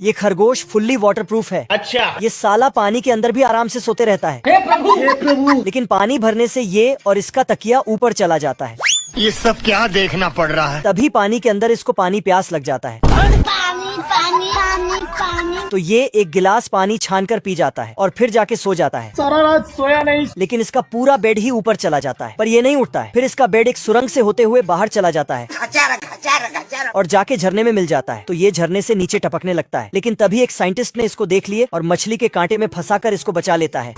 ये खरगोश fully waterproof है। अच्छा, ये साला पानी के अंदर भी आराम से सोते रहता है। हे प्रभु। लेकिन पानी भरने से ये और इसका तकिया ऊपर चला जाता है। ये सब क्या देखना पड़ रहा है। तभी पानी के अंदर इसको पानी प्यास लग जाता है। पानी पानी पानी पानी। तो ये एक गिलास पानी छान कर पी जाता है और फिर जाके सो जाता है। सारा रात सोया नहीं। लेकिन इसका पूरा बेड ही ऊपर चला जाता है, पर ये नहीं उठता है। फिर इसका बेड एक सुरंग से होते हुए बाहर चला जाता है और जाके झरने में मिल जाता है। तो ये झरने से नीचे टपकने लगता है। लेकिन तभी एक साइंटिस्ट ने इसको देख लिए और मछली के कांटे में फंसाकर इसको बचा लेता है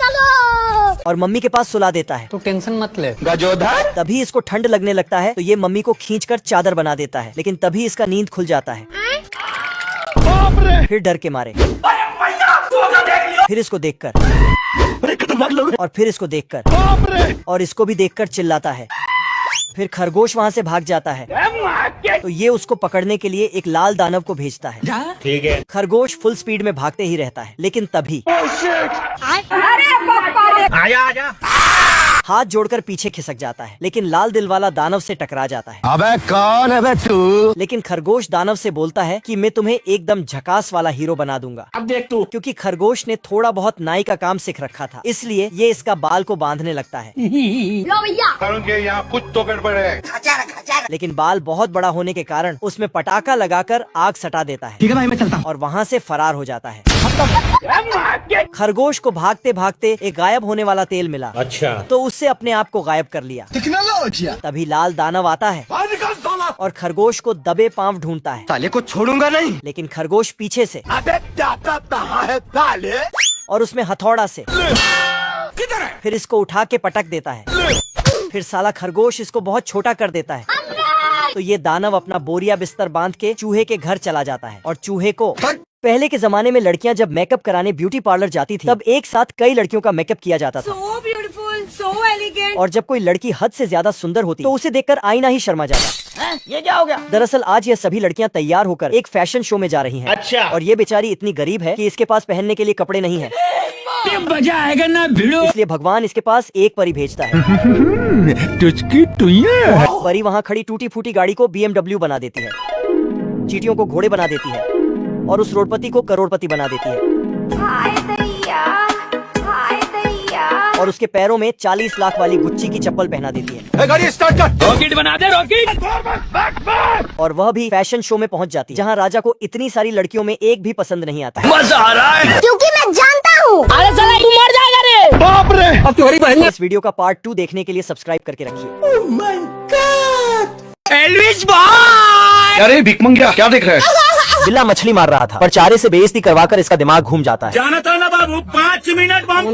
और मम्मी के पास सुला देता है। तो टेंशन मत ले गजोधर। तभी इसको ठंड लगने लगता है तो ये मम्मी को खींचकर चादर बना देता है। लेकिन तभी इसका नींद खुल जाता है। फिर डर के मारे, फिर इसको देखकर और फिर इसको देखकर और इसको भी देखकर चिल्लाता है। फिर खरगोश वहाँ से भाग जाता है तो ये उसको पकड़ने के लिए एक लाल दानव को भेजता है। ठीक है। खरगोश फुल स्पीड में भागते ही रहता है। लेकिन तभी आजा। हाथ जोड़कर पीछे खिसक जाता है, लेकिन लाल दिल वाला दानव से टकरा जाता है। अबे कौन है बे तू? लेकिन खरगोश दानव से बोलता है कि मैं तुम्हें एकदम झकास वाला हीरो बना दूंगा। अब देख तू। क्योंकि खरगोश ने थोड़ा बहुत नाई का काम सीख रखा था, इसलिए ये इसका बाल को बांधने लगता है। लो भैया। यहाँ कुछ तो गड़बड़ है। लेकिन बाल बहुत बड़ा होने के कारण उसमें पटाखा लगाकर आग सटा देता है। ठीक है भाई, मैं चलता हूँ। और वहाँ से फरार हो जाता है। खरगोश को भागते भागते एक गायब होने वाला तेल मिला। अच्छा, तो उससे अपने आप को गायब कर लिया। तभी लाल दानव आता है और खरगोश को दबे पांव ढूंढता है। साले को छोड़ूंगा नहीं। लेकिन खरगोश पीछे से अबे जाता कहाँ है साले? और उसमें हथौड़ा से फिर इसको उठा के पटक देता है। फिर साला खरगोश इसको बहुत छोटा कर देता है। तो ये दानव अपना बोरिया बिस्तर बांध के चूहे के घर चला जाता है और चूहे को, पहले के जमाने में लड़कियां जब मेकअप कराने ब्यूटी पार्लर जाती थी तब एक साथ कई लड़कियों का मेकअप किया जाता था। So beautiful, so elegant. और जब कोई लड़की हद से ज्यादा सुंदर होती तो उसे देखकर आईना ही शर्मा जाता। ये क्या हो गया? दरअसल आज ये सभी लड़कियां तैयार होकर एक फैशन शो में जा रही हैं। अच्छा। और ये बेचारी इतनी गरीब है कि इसके पास पहनने के लिए कपड़े नहीं है। मजा आएगा ना भिड़ो। इसलिए भगवान इसके पास एक परी भेजता है। परी वहाँ खड़ी टूटी फूटी गाड़ी को BMW बना देती है, चींटियों को घोड़े बना देती है और उस रोडपति को करोड़पति बना देती है। हाय दैया, हाय दैया। और उसके पैरों में 40 लाख वाली गुच्ची की चप्पल पहना देती है। गाड़ी स्टार्ट कर। रॉकेट बना दे, रॉकेट। और वह भी फैशन शो में पहुंच जाती है, जहां राजा को इतनी सारी लड़कियों में एक भी पसंद नहीं आता। मजा आ रहा है। क्योंकि मैं जानता हूँ। अरे साला तू मर जाएगा रे। बाप रे। अब तुम्हारी बहन। इस वीडियो का पार्ट 2 देखने के लिए सब्सक्राइब करके रखिए। एल्विश भाई। अरे भिकमंगिया क्या देख रहा है? बिल्ला मछली मार रहा था, पर चारे से बेइज्जती करवाकर इसका दिमाग घूम जाता है जाना था ना बाबू, 5 मिनट बम।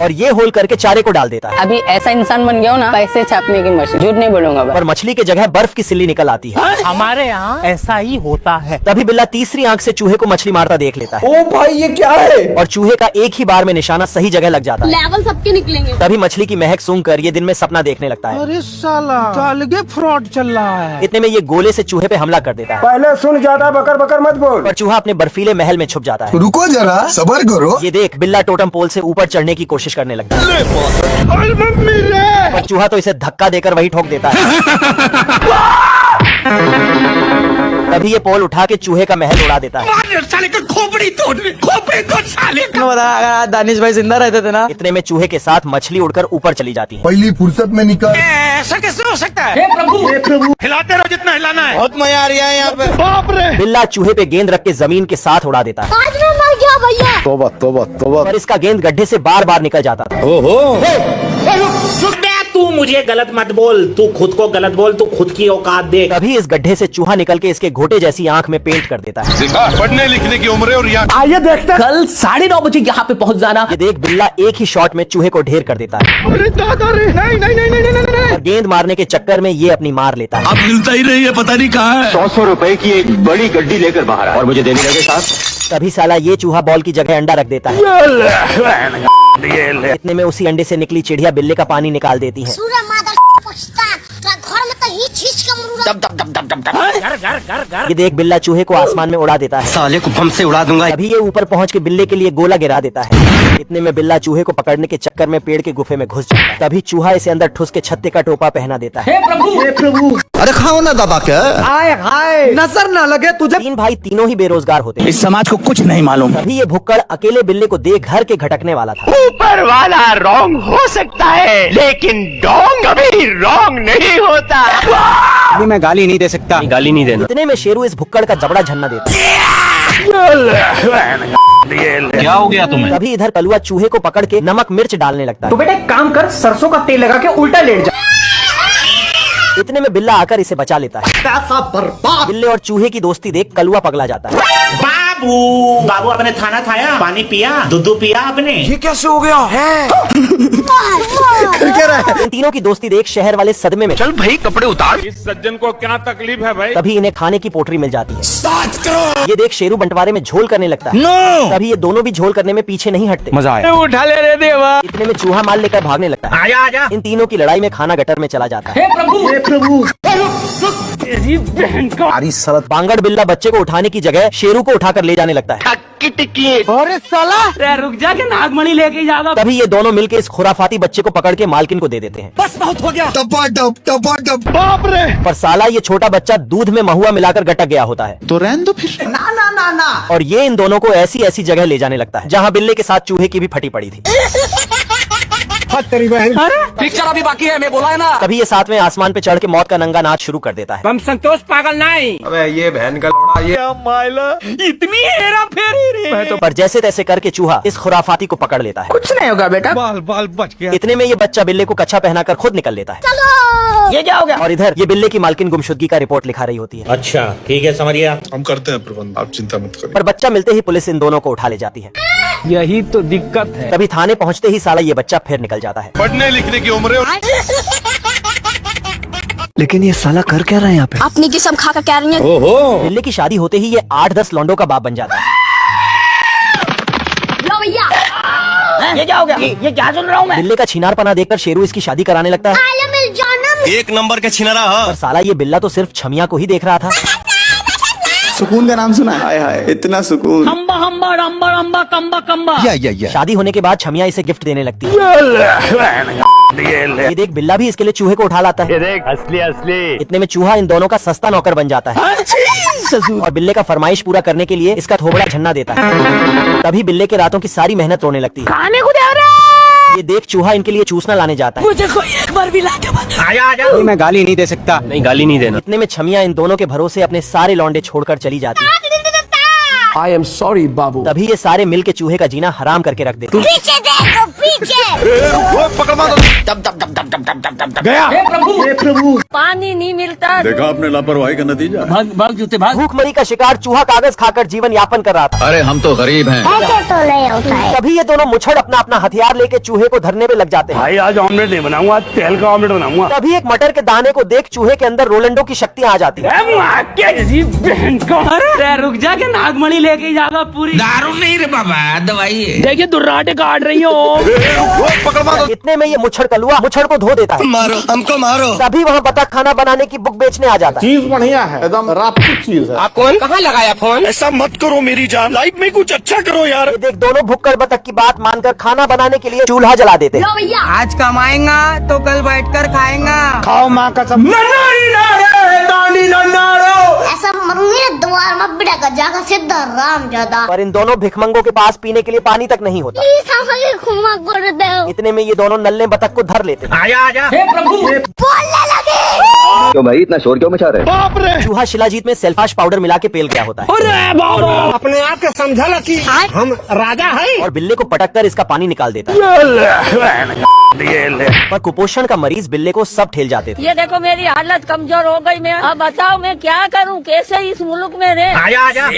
और ये होल करके चारे को डाल देता है। अभी ऐसा इंसान बन गया हो ना, पैसे छापने की मशीन। झूठ नहीं बोलूंगा बस। पर मछली के जगह बर्फ की सिल्ली निकल आती है। हमारे यहाँ ऐसा ही होता है। तभी बिल्ला तीसरी आंख से चूहे को मछली मारता देख लेता है। ओ भाई ये क्या है? और चूहे का एक ही बार में निशाना सही जगह लग जाता है। लेवल सबके निकलेंगे। तभी मछली की महक सूंघकर ये दिन में सपना देखने लगता है। अरे साला अलगे फ्रॉड चल रहा है। इतने में ये गोले से चूहे पे हमला कर देता है। पहले सुन, ज्यादा बकर बकर मत बोल। पर चूहा अपने बर्फीले महल में छुप जाता है। रुको जरा, सबर करो। ये देख बिल्ला टोटम पोल से ऊपर चढ़ने की कोशिश करने लगता है। पर चूहा तो इसे धक्का देकर वही ठोक देता है। तभी ये पोल उठा के चूहे का महल उड़ा देता है। साले का खोपड़ी तोड़ साले का। दानिश भाई जिंदा रहते थे ना। इतने में चूहे के साथ मछली उड़कर ऊपर चली जाती है। पहली फुर्सत में निकल। ऐसा कैसे हो सकता है? हे प्रभु। हिलाते रहो जितना हिलाना है। बहुत मजा आ रहा है यहाँ पे। बाप रे। बिल्ला चूहे पे गेंद रख के जमीन के साथ उड़ा देता है। आज मैं मर गया भैया। तोबा तोबा तोबा। पर इसका गेंद गड्ढे से बार बार निकल जाता था। ओहो। रुक बे, तू मुझे गलत मत बोल, तू खुद को गलत बोल, तू खुद की औकात देख। तभी इस गड्ढे से चूहा निकल के इसके घोटे जैसी आंख में पेंट कर देता है। पढ़ने लिखने की उम्र है और यहाँ आइए देखते हैं। कल 9:30 बजे यहाँ पे पहुँच जाना। ये देख बिल्ला एक ही शॉट में चूहे को ढेर कर देता है। अरे दादा रे, नहीं। और गेंद मारने के चक्कर में ये अपनी मार लेता है। अब मिलता ही नहीं है, पता नहीं कहाँ है। 100 रुपए की एक बड़ी गड्डी लेकर बाहर आया और मुझे देने लगे साथ। तभी साला ये चूहा बॉल की जगह अंडा रख देता है। इतने में उसी अंडे से निकली चिड़िया बिल्ले का पानी निकाल देती है। सूर्य माता पूछता घर में तो हिच हिच के मुर्गा। ये देख बिल्ला चूहे को आसमान में उड़ा देता है। साले को बम से उड़ा दूंगा। अभी ये ऊपर पहुंच के बिल्ले के लिए गोला गिरा देता है। इतने में बिल्ला चूहे को पकड़ने के चक्कर में पेड़ के गुफे में घुस जाता है। तभी चूहा इसे अंदर ठुस के छत्ते का टोपा पहना देता है। अरे खाओ ना दबा के। हाय हाय, नजर ना लगे तुझे। तीन भाई तीनों ही बेरोजगार होते हैं। इस समाज को कुछ नहीं मालूम। तभी ये भुक्कड़ अकेले बिल्ले को देख घर के घटकने वाला था। ऊपर वाला रॉन्ग हो सकता है, लेकिन डोंग कभी रॉन्ग नहीं होता। अभी मैं गाली नहीं दे सकता। गाली नहीं देना। इतने में शेरू इस भुक्कड़ का जबड़ा झन्ना देता है। क्या हो गया तुम्हें? तभी इधर कलुआ चूहे को पकड़ के नमक मिर्च डालने लगता है। बेटे काम कर, सरसों का तेल लगा के उल्टा लेट जा। इतने में बिल्ला आकर इसे बचा लेता है। पैसा बर्बाद। बिल्ले और चूहे की दोस्ती देख कलुआ पगला जाता है। बाबू बाबू आपने खाना खाया, पानी पिया, दूध पिया आपने? ये कैसे हो गया है? इन तीनों की दोस्ती देख शहर वाले सदमे में। चल भाई कपड़े उतार। इस सज्जन को क्या तकलीफ है भाई? तभी इन्हें खाने की पोटरी मिल जाती है। 7 करोड़। ये देख शेरू बंटवारे में झोल करने लगता है। नो। तभी ये दोनों भी झोल करने में पीछे नहीं हटते। मजा आया। उठा ले रे देवा। इतने में चूहा माल लेकर भागने लगता है। आजा आजा। इन तीनों की लड़ाई में खाना गटर में चला जाता है। अरे सरत। बांगड़ बिल्ला बच्चे को उठाने की जगह शेरू को उठाकर ले जाने लगता है। अरे साला रुक जा के नागमणि लेके जाएगा। तभी ये दोनों मिलकर इस खुराफाती बच्चे को पकड़ के मालकिन को दे देते हैं। बस बहुत हो गया। टपा बाप रे। पर साला ये छोटा बच्चा दूध में महुआ मिलाकर गटक गया होता है। तो रहने दो फिर। ना ना ना ना। और ये इन दोनों को ऐसी ऐसी जगह ले जाने लगता है जहाँ बिल्ले के साथ चूहे की भी फटी पड़ी थी। पिक्चर अभी बाकी है, मैं बोला है ना। तभी ये सातवें आसमान पे चढ़ के मौत का नंगा नाच शुरू कर देता है। हम संतोष पागल नहीं। अबे ये बहन का लौड़ा, ये माइला इतनी हेरा फेरी रे। पर जैसे तैसे करके चूहा इस खुराफाती को पकड़ लेता है। कुछ नहीं होगा बेटा। बाल बाल बच गया। इतने में ये बच्चा बिल्ले को कच्छा पहनाकर खुद निकल लेता है। ये क्या हो गया? और इधर ये बिल्ले की मालकिन गुमशुदगी का रिपोर्ट लिखा रही होती है। अच्छा ठीक है, समझ गया। हम करते हैं प्रबंध, आप चिंता मत करिए। पर बच्चा मिलते ही पुलिस इन दोनों को उठा ले जाती है। यही तो दिक्कत है। तभी थाने पहुंचते ही साला ये बच्चा फिर निकल जाता है। पढ़ने लिखने की उम्र है। लेकिन ये साला कर क्या रहा है यहाँ पे? अपनी किस्म खा कर कह रही है। बिल्ले की शादी होते ही ये 8-10 लौंडों का बाप बन जाता है। लो भैया, ये क्या हो गया? ये क्या सुन रहा हूँ मैं? बिल्ले का छिनारपना देखकर शेरू इसकी शादी कराने लगता है। आया मिल जानम। एक नंबर का छिनरा। पर साला ये बिल्ला तो सिर्फ छमिया को ही देख रहा था। सुकून का नाम सुना है? हाय हाय इतना सुकून। हम्बा हम्बा रम्बा रम्बा कम्बा कम्बा। या शादी होने के बाद छमिया इसे गिफ्ट देने लगती है। ये देख बिल्ला भी इसके लिए चूहे को उठा लाता है। देख असली असली। इतने में चूहा इन दोनों का सस्ता नौकर बन जाता है और बिल्ले का फरमाइश पूरा करने के लिए इसका थोबड़ा झन्ना देता है। तभी बिल्ले के रातों की सारी मेहनत रोने लगती है। खाने को दे रहा। ये देख चूहा इनके लिए चूसना लाने जाता है। मुझे कोई एक बार भी ला के बता। आजा आजा। नहीं, मैं गाली नहीं दे सकता। नहीं गाली नहीं देना। इतने में छमिया इन दोनों के भरोसे अपने सारे लौंडे छोड़कर चली जाती है। आई एम सॉरी बाबू। तभी ये सारे मिल के चूहे का जीना हराम करके रख देते हैं। पीछे देखो पीछे। गया। हे प्रभु। पानी नहीं मिलता। देखा आपने लापरवाही का नतीजा। भाग जूते भाग। भूखमरी का शिकार चूहा कागज खाकर जीवन यापन कर रहा था। अरे हम तो गरीब हैं। ऐसे तो नहीं होता है। तभी ये दोनों मुछड़ अपना अपना हथियार लेके चूहे को धरने पे लग जाते हैं। भाई आज ऑमलेट नहीं बनाऊंगा, आज तेल का ऑमलेट बनाऊंगा। तभी एक मटर के दाने को देख चूहे के अंदर रोलंडो की शक्ति आ जाती है। बहन को। अरे रुक जा के नागमणि लेके जाएगा पूरी। दारू नहीं रे बाबा, दवाई है। देखिए दुर्राटे काट रही हो। इतने में ये मुछड़ कलुआ मुछड़ को धो देता है। मारो हमको मारो। तभी वहाँ बतख खाना बनाने की बुक बेचने आ जाता है। चीज बढ़िया है, एकदम रापचिक चीज है। आप कौन? कहाँ लगाया फोन? ऐसा मत करो मेरी जान, लाइफ में कुछ अच्छा करो यार। ये देख दोनों भुक्कड़ बतख की बात मानकर खाना बनाने के लिए चूल्हा जला देते हैं। लो भैया, आज कमाएगा तो कल बैठकर खाएगा। खाओ माँ कसम। ऐसा मरूंगी ना द्वार में बिड़ा का जागा सीधा राम ज्यादा। पर इन दोनों भिखमंगों के पास पीने के लिए पानी तक नहीं होता। प्लीज हमको खुमा कर दो। इतने में ये दोनों नल्ले बतख को धर लेते हैं। आजा आजा। बोलने लगे। क्यों भाई इतना शोर क्यों मचा रहे? चूहा शिलाजीत में सेल्फाश पाउडर मिला के पेल गया होता है अपने आप के समझा ला कि हम राजा है। और बिल्ले को पटक कर इसका पानी निकाल देता है। पर कुपोषण का मरीज बिल्ले को सब ठेल जाते थे। ये देखो मेरी हालत कमजोर हो गई। मैं अब बताओ मैं क्या करूं, कैसे इस मुल्क में रहे। आजा आजा।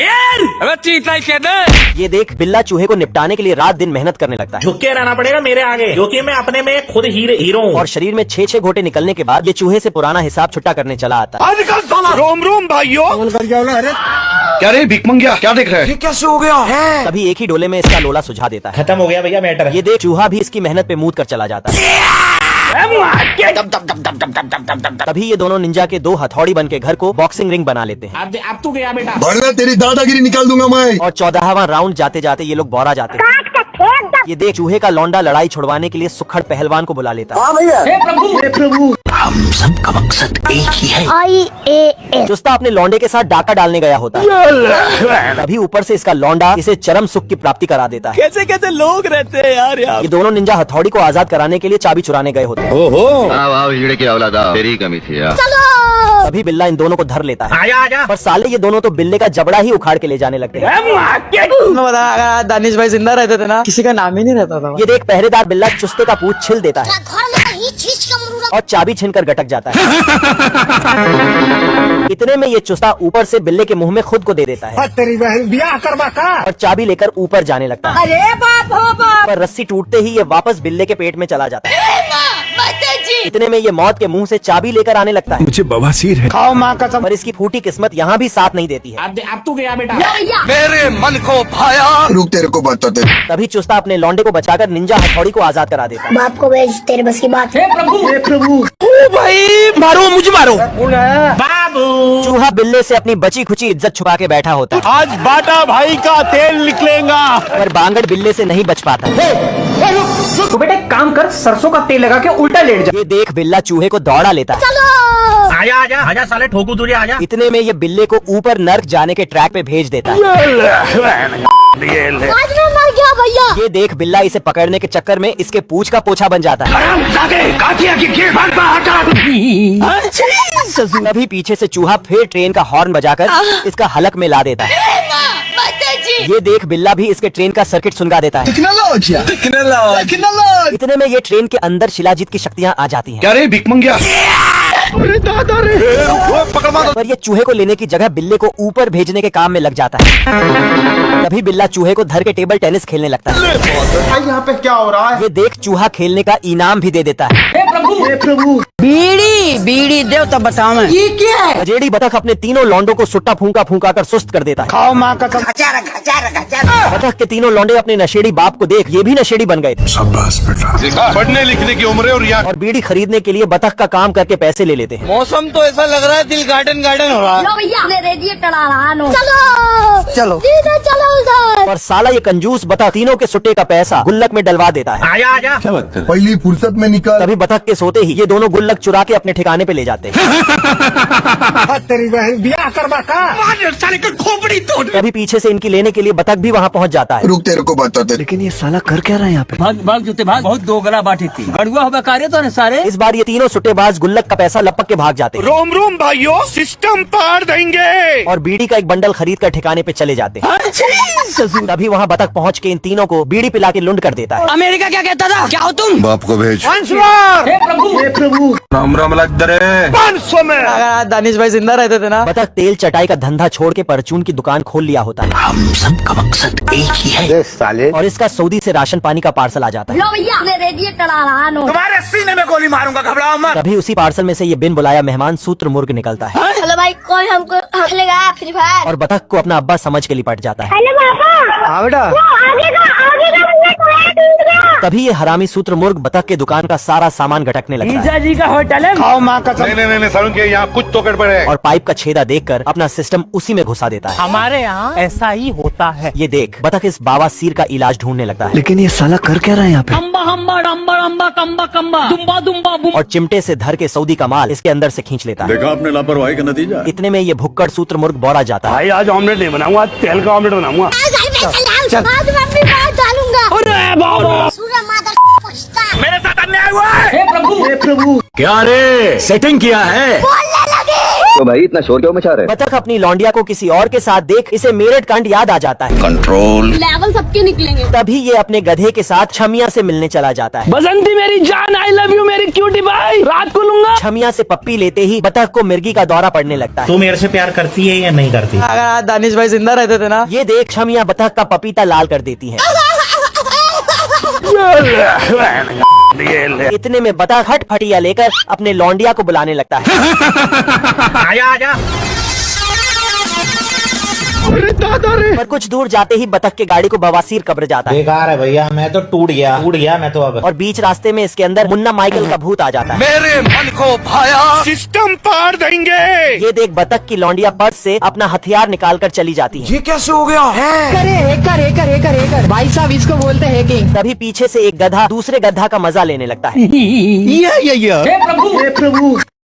ये देख बिल्ला चूहे को निपटाने के लिए रात दिन मेहनत करने लगता है। झुक के रहना पड़ेगा मेरे आगे, क्योंकि मैं अपने में खुद हीरो हूँ। और शरीर में 6-6 घोटे निकलने के बाद ये चूहे से पुराना हिसाब छुट्टा करने चला आता है। रोम रोम भाइयों। क्या रे भिख मंगिया, क्या देख रहे हैं? ये कैसे हो गया है? तभी एक ही डोले में इसका लोला सुझा देता है। खत्म हो गया भैया मैटर। ये देख चूहा भी इसकी मेहनत पे मूद कर चला जाता है। तभी ये दोनों निंजा के 2 हथौड़ी बन के घर को बॉक्सिंग रिंग बना लेते हैं। अब तू गया बेटा। बढ़ना तेरी दादागिरी निकाल दूंगा मैं। और 14वां राउंड जाते जाते ये लोग बौरा जाते हैं। काट का फेंक दो ये देख चूहे का लौंडा लड़ाई छुड़वाने के लिए सुखड़ पहलवान को बुला लेता है। IAS चुस्ता अपने लौंडे के साथ डाका डालने गया होता है। तभी ऊपर से इसका लौंडा इसे चरम सुख की प्राप्ति करा देता है। कैसे कैसे लोग रहते हैं यार यहाँ। ये दोनों निंजा हथौड़ी को आजाद कराने के लिए चाबी चुराने गए होते हैं। की औलादा तेरी कमी थी यार। तभी बिल्ला इन दोनों को धर लेता है। आजा आजा। पर साले ये दोनों तो बिल्ले का जबड़ा ही उखाड़ के ले जाने लगते हैं। मैं बता अगर दानिश भाई जिंदा रहते थे ना किसी का नाम ही नहीं रहता था। ये देख पहरेदार बिल्ला चुस्ते का पूंछ छिल देता है घर में ही चीज का मुर्गा और चाबी छीनकर गटक जाता है। इतने में ये चुस्ता ऊपर से बिल्ले के मुंह में खुद को दे देता है तेरी बहन ब्याह करवा का। और चाबी लेकर ऊपर जाने लगता है। अरे बाप हो बाप। पर रस्सी टूटते ही ये वापस बिल्ले के पेट में चला जाता है। इतने में ये मौत के मुंह से चाबी लेकर आने लगता है। मुझे बवासीर है। खाओ माँ कसम। पर इसकी फूटी किस्मत यहाँ भी साथ नहीं देती है। अब तू गया बेटा। मेरे मन को भाया। रुक तेरे को बताते। तभी चुस्ता अपने लौंडे को बचाकर निंजा हथौड़ी को आजाद करा देता है। बाप को भेज तेरे बस की बात है। भाई मारो मुझे मारो। बाबू चूहा बिल्ले से अपनी बची खुची इज्जत छुपा के बैठा होता है। आज बाटा भाई का तेल निकलेगा। पर बांगड़ बिल्ले से नहीं बच पाता। तो बेटे काम कर सरसों का तेल लगा के उल्टा लेट जा। ये देख बिल्ला चूहे को दौड़ा लेता है। आजा आजा आजा साले ठोकू तुझे आजा। इतने में ये बिल्ले को ऊपर नर्क जाने के ट्रैक पे भेज देता है। आज मैं मर गया भैया। ये देख बिल्ला इसे पकड़ने के चक्कर में इसके पूंछ का पोछा बन जाता है। तभी पीछे से चूहा फिर ट्रेन का हॉर्न बजाकर इसका हलक में ला देता है। ये देख बिल्ला भी इसके ट्रेन का सर्किट सुनगा देता है। इतने में ये ट्रेन के अंदर शिलाजीत की शक्तियाँ आ जाती हैं। क्या रे भिख मंगिया। अरे दादा रे। पर ये चूहे को लेने की जगह बिल्ले को ऊपर भेजने के काम में लग जाता है। तभी बिल्ला चूहे को धर के टेबल टेनिस खेलने लगता है। यहाँ पे क्या हो रहा है। ये देख चूहा खेलने का इनाम भी दे देता है। बीड़ी बीड़ी देव तब बताओ मैं। ये क्या है। गजेड़ी बतख अपने तीनों लौंडों को सुट्टा फूंका फूंका कर सुस्त कर देता है। खाओ माँ कसम। बतख के तीनों लौंडे अपने नशेड़ी बाप को देख ये भी नशेड़ी बन गए थे शाबाश बेटा। पढ़ने लिखने की उम्र है और यहाँ और बीड़ी खरीदने के लिए बतख का काम करके पैसे ले लेते हैं। मौसम तो ऐसा लग रहा है दिल गार्डन गार्डन हो रहा है। लो भैया हमने रेडिएटर चलो चलो सीधा चलो उधर। और साला ये कंजूस बतख तीनों के सुट्टे का पैसा गुल्लक में डलवा देता है। आजा आजा। पहली फुर्सत में निकाल। तभी बतख के सोते ही ये दोनों गुल्लक चुरा के अपने ठिकाने पे ले जाते हैं। तेरी बहन ब्याह करवा का। तभी पीछे से इनकी लेने के लिए बतख भी वहाँ पहुँच जाता है। रुक तेरे को बताते। लेकिन ये साला कर क्या रहा है यहाँ पे। भाग भाग जूते भाग। बहुत दो गला बाटी थी। गड़ुआ हो कार्य तो सारे। इस बार ये तीनों सुट्टेबाज गुल्लक का पैसा लपक के भाग जाते हैं रोम रोम भाइयों सिस्टम पार देंगे। और बीड़ी का एक बंडल खरीद कर ठिकाने पे चले जाते हैं। तभी वहाँ बतख पहुँच के इन तीनों को बीड़ी पिला के लुंड कर देता है। अमेरिका क्या कहता था क्या हो तुम। बाप को भेज। राम राम लग दरे। 500 में। अगर आज दानिश भाई जिंदा रहते थे ना। बतख तेल चटाई का धंधा छोड़ के परचून की दुकान खोल लिया होता है। हम सब का मकसद एक ही है। साले और इसका सऊदी से राशन पानी का पार्सल आ जाता है। लो भैया हमने रेडिएटर तुम्हारे सीने में गोली मारूंगा घबराओ मत। तभी उसी पार्सल में से ये बिन बुलाया मेहमान सूत्र मुर्ग निकलता है हेलो भाई कोई हमको हकलेगा फ्री फायर। और बतख को अपना अब्बा समझ के लिपट जाता है। हेलो पापा। हाँ बेटा। आगे का तभी ये हरामी सूत्र मुर्ग बतख के दुकान का सारा सामान घटकने लगता है ईजा जी का होटल है। खाओ माँ कसम। नहीं सारुण के यहाँ कुछ तो गड़बड़ है। और पाइप का छेदा देखकर अपना सिस्टम उसी में घुसा देता है। हमारे यहाँ ऐसा ही होता है। ये देख बतख इस बावासीर का इलाज ढूंढने लगता है। लेकिन ये साला कर क्या रहा है यहाँ पे। अम्बा हम्बा डम्बा डम्बा कम्बा कम्बा दुम्बा दुम्बा बुम। और चिमटे से धर के सऊदी का माल इसके अंदर से खींच लेता है। देखा आपने लापरवाही का नतीजा। इतने में ये भुक्कड़ सूत्र मुर्ग बौरा जाता है। भाई आज ऑमलेट नहीं बनाऊंगा तेल का ऑमलेट बनाऊंगा। आज मैं अपनी बात डालूंगा। सूर्य माता पछता मेरे साथ अन्याय हुआ है। क्या रे सेटिंग किया है। बोलने लगे। तो भाई इतना शोर क्यों मचा रहे। बतख अपनी लौंडिया को किसी और के साथ देख इसे मेरठ कांड याद आ जाता है। कंट्रोल। लेवल सबके निकलेंगे। तभी ये अपने गधे के साथ छमिया से मिलने चला जाता है। बसंती मेरी जान आई लव यू मेरी क्यूटी भाई रात को लूंगा। छमिया से पप्पी लेते ही बतख को मिर्गी का दौरा पड़ने लगता है। तू मेरे से प्यार करती है या नहीं करती। अगर आज दानिश भाई जिंदा रहते थे ना। ये देख छमिया बतख का पपीता लाल कर देती है। इतने में बतख हट फटिया लेकर अपने लौंडिया को बुलाने लगता है। आजा आजा। पर कुछ दूर जाते ही बतख के गाड़ी को बवासीर कब्र जाता है बेकार है भैया, मैं तो टूट गया मैं तो अब। और बीच रास्ते में इसके अंदर मुन्ना माइकल का भूत आ जाता है। मेरे मन को भाया, सिस्टम पार देंगे। ये देख बतख की लौंडिया पर्स से अपना हथियार निकाल कर चली जाती है। ये कैसे हो गया है? हैकर भाई साहब इसको बोलते हैं हैकिंग। तभी पीछे से एक गधा दूसरे गधा का मजा लेने लगता है। ये प्रभु